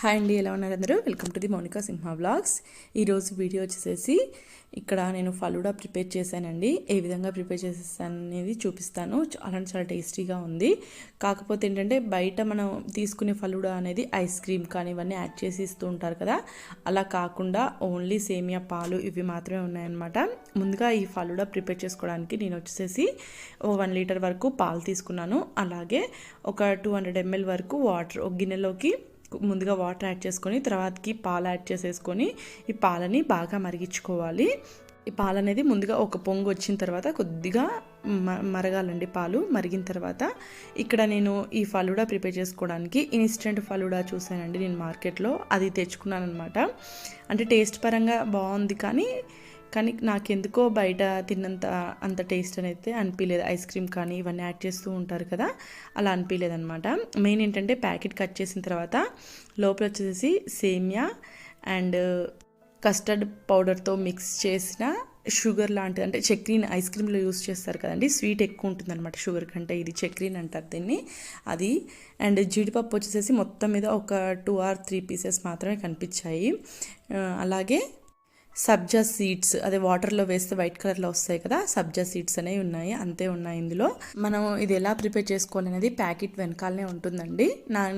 Hi అండి, ఎలా ఉన్నారు అందరూ? Welcome to the Mounika Simha vlogs. ఈరోజు వీడియో వచ్చేసి ఇక్కడ నేను ఫలూడా ప్రిపేర్ చేశానండి. ఏ విధంగా ప్రిపేర్ చేసేసాను అనేది చూపిస్తాను. చాలా టేస్టీగా ఉంది. కాకపోతే ఏంటంటే బయట మనం తీసుకునే ఫలూడా అనేది ఐస్ క్రీమ్ కానీ ఇవన్నీ యాడ్ చేసి ఇస్తూ ఉంటారు కదా, అలా కాకుండా ఓన్లీ సేమియా పాలు ఇవి మాత్రమే ఉన్నాయన్నమాట. ముందుగా ఈ ఫలూడా ప్రిపేర్ చేసుకోవడానికి నేను వచ్చేసి 1 లీటర్ వరకు పాలు తీసుకున్నాను. అలాగే ఒక 200 ml వరకు వాటర్ ఒక గిన్నెలోకి ముందుగా వాటర్ యాడ్ చేసుకొని తర్వాతకి పాలు యాడ్ చేసేసుకొని ఈ పాలని బాగా మరిగించుకోవాలి. ఈ పాలు అనేది ముందుగా ఒక పొంగు వచ్చిన తర్వాత కొద్దిగా మరగాలండి. పాలు మరిగిన తర్వాత ఇక్కడ నేను ఈ ఫలూడా ప్రిపేర్ చేసుకోవడానికి ఇన్స్టెంట్ ఫలూడా చూసానండి నేను మార్కెట్లో. అది తెచ్చుకున్నాను అనమాట. అంటే టేస్ట్ పరంగా బాగుంది, కానీ నాకెందుకో బయట తిన్నంత అంత టేస్ట్ అనేది అనిపించలేదు. ఐస్ క్రీమ్ కానీ ఇవన్నీ యాడ్ చేస్తూ ఉంటారు కదా, అలా అనిపించలేదు అనమాట. మెయిన్ ఏంటంటే ప్యాకెట్ కట్ చేసిన తర్వాత లోపల వచ్చేసి సేమియా అండ్ కస్టర్డ్ పౌడర్తో మిక్స్ చేసిన షుగర్ లాంటిది, అంటే చక్రీని ఐస్ క్రీమ్లో యూస్ చేస్తారు కదండి, స్వీట్ ఎక్కువ ఉంటుంది అనమాట షుగర్ కంటే. ఇది చక్రీని అంటారు దీన్ని. అది అండ్ జీడిపప్పు వచ్చేసి మొత్తం మీద ఒక 2 or 3 పీసెస్ మాత్రమే కనిపించాయి. అలాగే సబ్జా సీడ్స్, అదే వాటర్లో వేస్తే వైట్ కలర్లో వస్తాయి కదా, సబ్జా సీడ్స్ అనేవి ఉన్నాయి, అంతే ఉన్నాయి ఇందులో. మనం ఇది ఎలా ప్రిపేర్ చేసుకోవాలనేది ప్యాకెట్ వెనకాలనే ఉంటుందండి.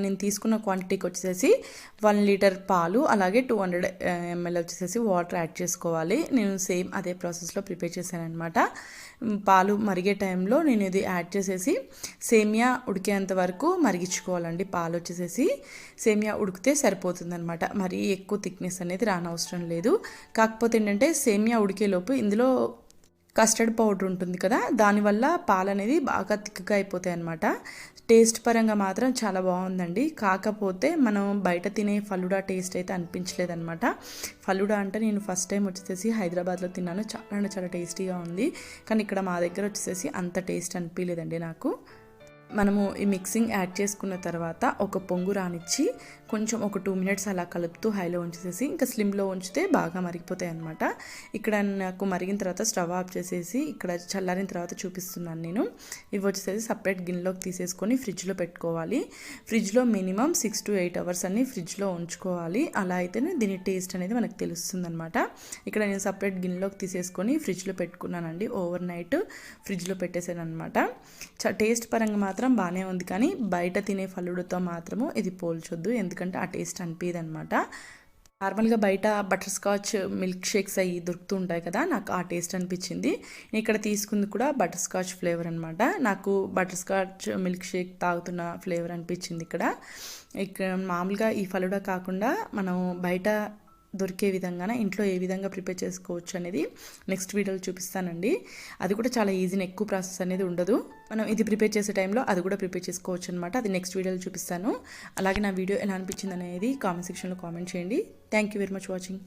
నేను తీసుకున్న క్వాంటిటీకి వచ్చేసి 1 లీటర్ పాలు అలాగే 200 ml వచ్చేసి వాటర్ యాడ్ చేసుకోవాలి. నేను సేమ్ అదే ప్రాసెస్లో ప్రిపేర్ చేశాను అనమాట. పాలు మరిగే టైంలో నేను ఇది యాడ్ చేసేసి సేమియా ఉడికేంత వరకు మరిగించుకోవాలండి. పాలు వచ్చేసి సేమియా ఉడికితే సరిపోతుంది అనమాట. మరీ ఎక్కువ థిక్నెస్ అనేది రానవసరం లేదు. కాకపోతే ఏంటంటే సేమియా ఉడికేలోపు ఇందులో కస్టర్డ్ పౌడర్ ఉంటుంది కదా, దానివల్ల పాలు అనేది బాగా థిక్గా అయిపోతాయి అనమాట. టేస్ట్ పరంగా మాత్రం చాలా బాగుందండి. కాకపోతే మనం బయట తినే ఫలూడా టేస్ట్ అయితే అనిపించలేదన్నమాట. ఫలూడా అంటే నేను ఫస్ట్ టైం వచ్చేసి హైదరాబాద్లో తిన్నాను. చాలా టేస్టీగా ఉంది, కానీ ఇక్కడ మా దగ్గర వచ్చేసి అంత టేస్ట్ అనిపించలేదండి నాకు. మనము ఈ మిక్సింగ్ యాడ్ చేసుకున్న తర్వాత ఒక పొంగు రానిచ్చి కొంచెం ఒక 2 minutes అలా కలుపుతూ హైలో ఉంచేసేసి ఇంకా స్లిమ్లో ఉంచితే బాగా మరిగిపోతాయి అనమాట. ఇక్కడ నాకు మరిగిన తర్వాత స్టవ్ ఆఫ్ చేసేసి ఇక్కడ చల్లారిన తర్వాత చూపిస్తున్నాను నేను. ఇవి వచ్చేసి సపరేట్ గిన్నెలోకి తీసేసుకొని ఫ్రిడ్జ్లో పెట్టుకోవాలి. ఫ్రిడ్జ్లో మినిమం 6 to 8 hours అన్ని ఫ్రిడ్జ్లో ఉంచుకోవాలి. అలా అయితేనే దీని టేస్ట్ అనేది మనకు తెలుస్తుంది అనమాట. ఇక్కడ నేను సపరేట్ గిన్నెలోకి తీసేసుకొని ఫ్రిడ్జ్లో పెట్టుకున్నానండి. ఓవర్ నైట్ ఫ్రిడ్జ్లో పెట్టేసాను అనమాట. టేస్ట్ పరంగా మాత్రం బాగానే ఉంది, కానీ బయట తినే ఫలూడాతో మాత్రము ఇది పోల్చొద్దు, ఎందుకంటే ఆ టేస్ట్ అనిపించదు అనమాట. నార్మల్గా బయట బటర్ స్కాచ్ మిల్క్ షేక్స్ అవి దొరుకుతూ ఉంటాయి కదా, నాకు ఆ టేస్ట్ అనిపించింది. నేను ఇక్కడ తీసుకుంది కూడా బటర్ స్కాచ్ ఫ్లేవర్ అనమాట. నాకు బటర్ స్కాచ్ మిల్క్ షేక్ తాగుతున్న ఫ్లేవర్ అనిపించింది ఇక్కడ మామూలుగా ఈ ఫలూడా కాకుండా మనం బయట దొరికే విధంగానే ఇంట్లో ఏ విధంగా ప్రిపేర్ చేసుకోవచ్చు అనేది నెక్స్ట్ వీడియోలో చూపిస్తానండి. అది కూడా చాలా ఈజీని, ఎక్కువ ప్రాసెస్ అనేది ఉండదు. మనం ఇది ప్రిపేర్ చేసే టైంలో అది కూడా ప్రిపేర్ చేసుకోవచ్చు అనమాట. అది నెక్స్ట్ వీడియోలో చూపిస్తాను. అలాగే నా వీడియో ఎలా అనిపించింది అనేది కామెంట్ సెక్షన్లో కామెంట్ చేయండి. Thank you very much watching.